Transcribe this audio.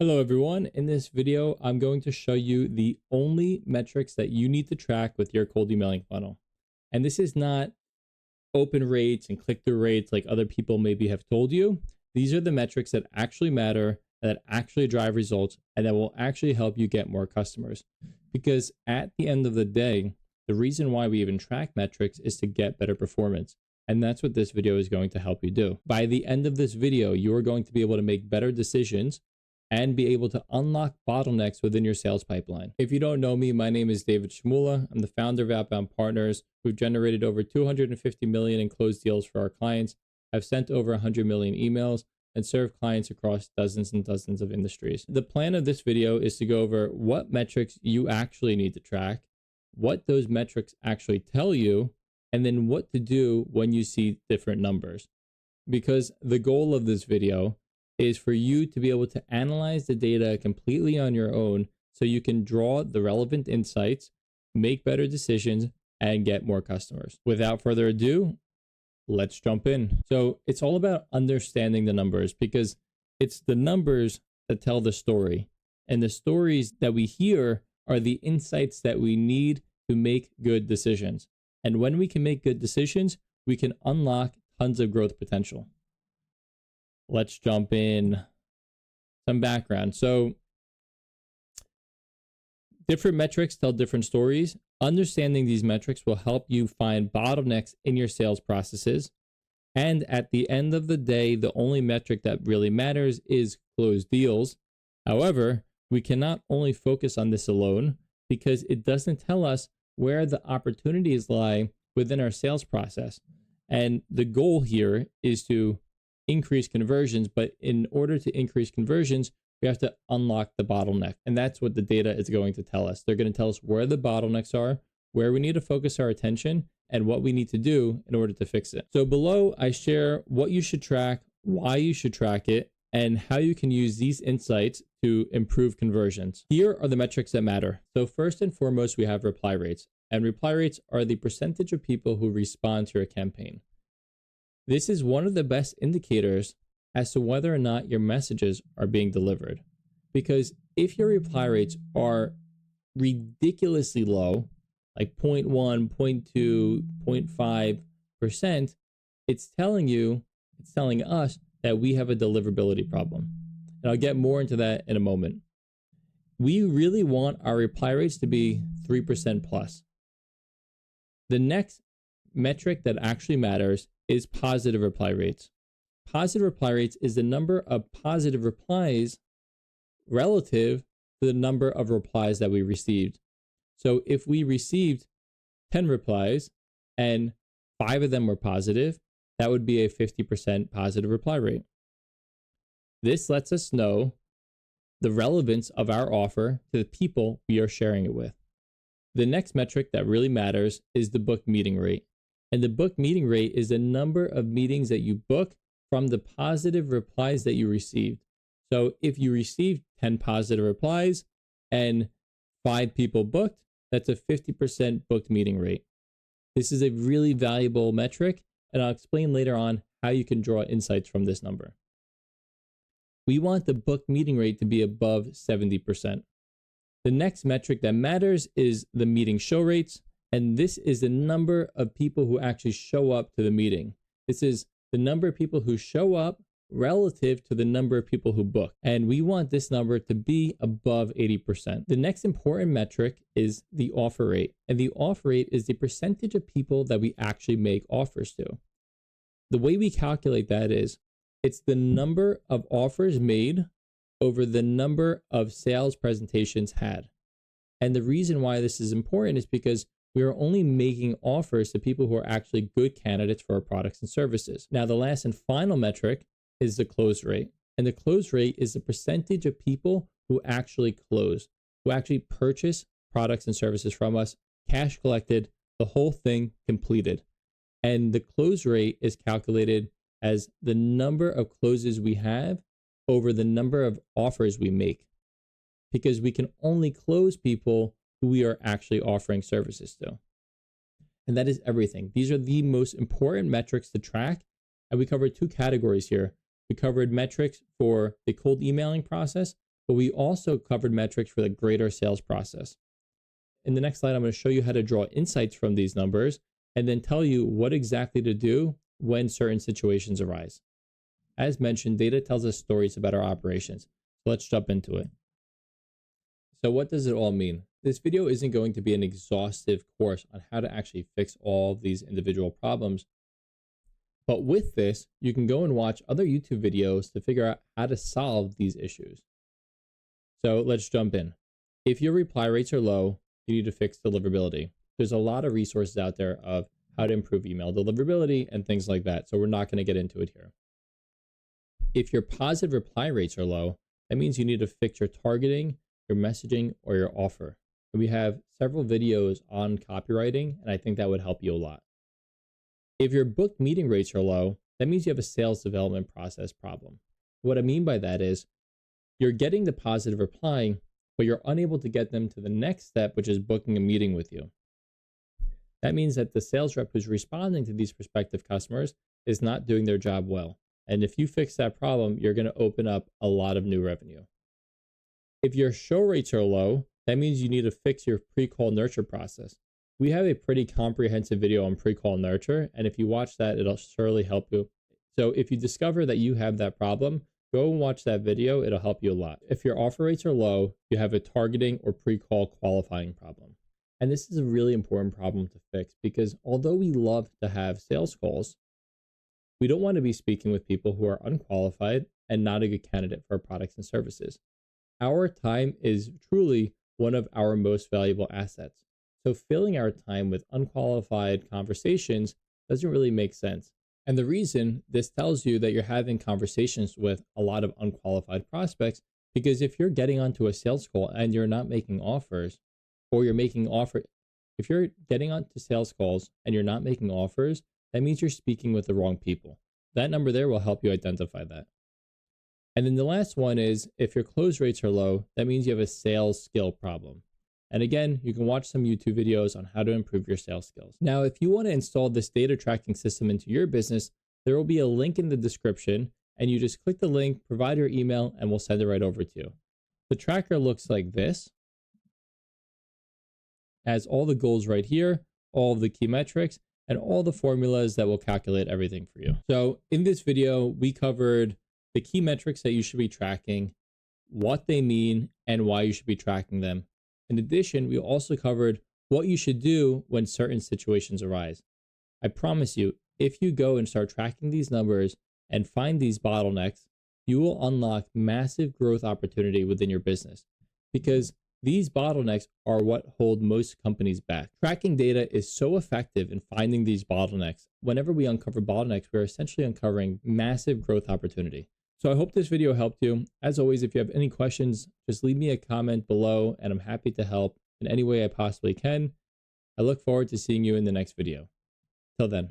Hello everyone, in this video I'm going to show you the only metrics that you need to track with your cold emailing funnel. And this is not open rates and click-through rates like other people maybe have told you. These are the metrics that actually matter, that actually drive results, and that will actually help you get more customers. Because at the end of the day, the reason why we even track metrics is to get better performance. And that's what this video is going to help you do. By the end of this video, you are going to be able to make better decisions and be able to unlock bottlenecks within your sales pipeline. If you don't know me, my name is David Shmula. I'm the founder of Outbound Partners. We've generated over 250 million in closed deals for our clients. I've sent over 100 million emails and served clients across dozens and dozens of industries. The plan of this video is to go over what metrics you actually need to track, what those metrics actually tell you, and then what to do when you see different numbers. Because the goal of this video is for you to be able to analyze the data completely on your own so you can draw the relevant insights, make better decisions, and get more customers. Without further ado, let's jump in. So it's all about understanding the numbers because it's the numbers that tell the story. And the stories that we hear are the insights that we need to make good decisions. And when we can make good decisions, we can unlock tons of growth potential. Let's jump in some background. So different metrics tell different stories. Understanding these metrics will help you find bottlenecks in your sales processes. And at the end of the day, the only metric that really matters is closed deals. However, we cannot only focus on this alone because it doesn't tell us where the opportunities lie within our sales process. And the goal here is to increase conversions, but in order to increase conversions, we have to unlock the bottleneck. And that's what the data is going to tell us. They're going to tell us where the bottlenecks are, where we need to focus our attention, and what we need to do in order to fix it. So below, I share what you should track, why you should track it, and how you can use these insights to improve conversions. Here are the metrics that matter. So first and foremost, we have reply rates. And reply rates are the percentage of people who respond to your campaign. This is one of the best indicators as to whether or not your messages are being delivered. Because if your reply rates are ridiculously low, like 0.1, 0.2, 0.5%, it's telling us that we have a deliverability problem. And I'll get more into that in a moment. We really want our reply rates to be 3% plus. The next metric that actually matters is positive reply rates. Positive reply rates is the number of positive replies relative to the number of replies that we received. So if we received 10 replies and 5 of them were positive, that would be a 50% positive reply rate. This lets us know the relevance of our offer to the people we are sharing it with. The next metric that really matters is the book meeting rate. And the book meeting rate is the number of meetings that you book from the positive replies that you received. So if you received 10 positive replies and 5 people booked, that's a 50% booked meeting rate. This is a really valuable metric, and I'll explain later on how you can draw insights from this number. We want the book meeting rate to be above 70%. The next metric that matters is the meeting show rates. And this is the number of people who actually show up to the meeting. This is the number of people who show up relative to the number of people who book. And we want this number to be above 80%. The next important metric is the offer rate. And the offer rate is the percentage of people that we actually make offers to. The way we calculate that is it's the number of offers made over the number of sales presentations had. And the reason why this is important is because we are only making offers to people who are actually good candidates for our products and services. Now, the last and final metric is the close rate. And the close rate is the percentage of people who actually close, who actually purchase products and services from us, cash collected, the whole thing completed. And the close rate is calculated as the number of closes we have over the number of offers we make. Because we can only close people who we are actually offering services to. And that is everything. These are the most important metrics to track. And we covered 2 categories here. We covered metrics for the cold emailing process, but we also covered metrics for the greater sales process. In the next slide, I'm going to show you how to draw insights from these numbers and then tell you what exactly to do when certain situations arise. As mentioned, data tells us stories about our operations. So let's jump into it. So what does it all mean? This video isn't going to be an exhaustive course on how to actually fix all of these individual problems. But with this, you can go and watch other YouTube videos to figure out how to solve these issues. So let's jump in. If your reply rates are low, you need to fix deliverability. There's a lot of resources out there of how to improve email deliverability and things like that. So we're not going to get into it here. If your positive reply rates are low, that means you need to fix your targeting, your messaging, or your offer. And we have several videos on copywriting, and I think that would help you a lot. If your booked meeting rates are low, that means you have a sales development process problem. What I mean by that is you're getting the positive reply, but you're unable to get them to the next step, which is booking a meeting with you. That means that the sales rep who's responding to these prospective customers is not doing their job well. And if you fix that problem, you're going to open up a lot of new revenue. If your show rates are low, that means you need to fix your pre-call nurture process. We have a pretty comprehensive video on pre-call nurture, and if you watch that, it'll surely help you. So if you discover that you have that problem, go and watch that video. It'll help you a lot. If your offer rates are low, you have a targeting or pre-call qualifying problem. And this is a really important problem to fix because although we love to have sales calls, we don't want to be speaking with people who are unqualified and not a good candidate for our products and services. Our time is truly one of our most valuable assets. So filling our time with unqualified conversations doesn't really make sense. And the reason this tells you that you're having conversations with a lot of unqualified prospects, because if you're getting onto a sales call and you're not making offers, or you're making if you're getting onto sales calls and you're not making offers, that means you're speaking with the wrong people. That number there will help you identify that. And then the last one is if your close rates are low, that means you have a sales skill problem. And again, you can watch some YouTube videos on how to improve your sales skills. Now, if you want to install this data tracking system into your business, there will be a link in the description and you just click the link, provide your email, and we'll send it right over to you. The tracker looks like this. Has all the goals right here, all of the key metrics, and all the formulas that will calculate everything for you. So in this video, we covered the key metrics that you should be tracking, what they mean, and why you should be tracking them. In addition, we also covered what you should do when certain situations arise. I promise you, if you go and start tracking these numbers and find these bottlenecks, you will unlock massive growth opportunity within your business because these bottlenecks are what hold most companies back. Tracking data is so effective in finding these bottlenecks. Whenever we uncover bottlenecks, we're essentially uncovering massive growth opportunity. So I hope this video helped you. As always, if you have any questions, just leave me a comment below and I'm happy to help in any way I possibly can. I look forward to seeing you in the next video. Till then.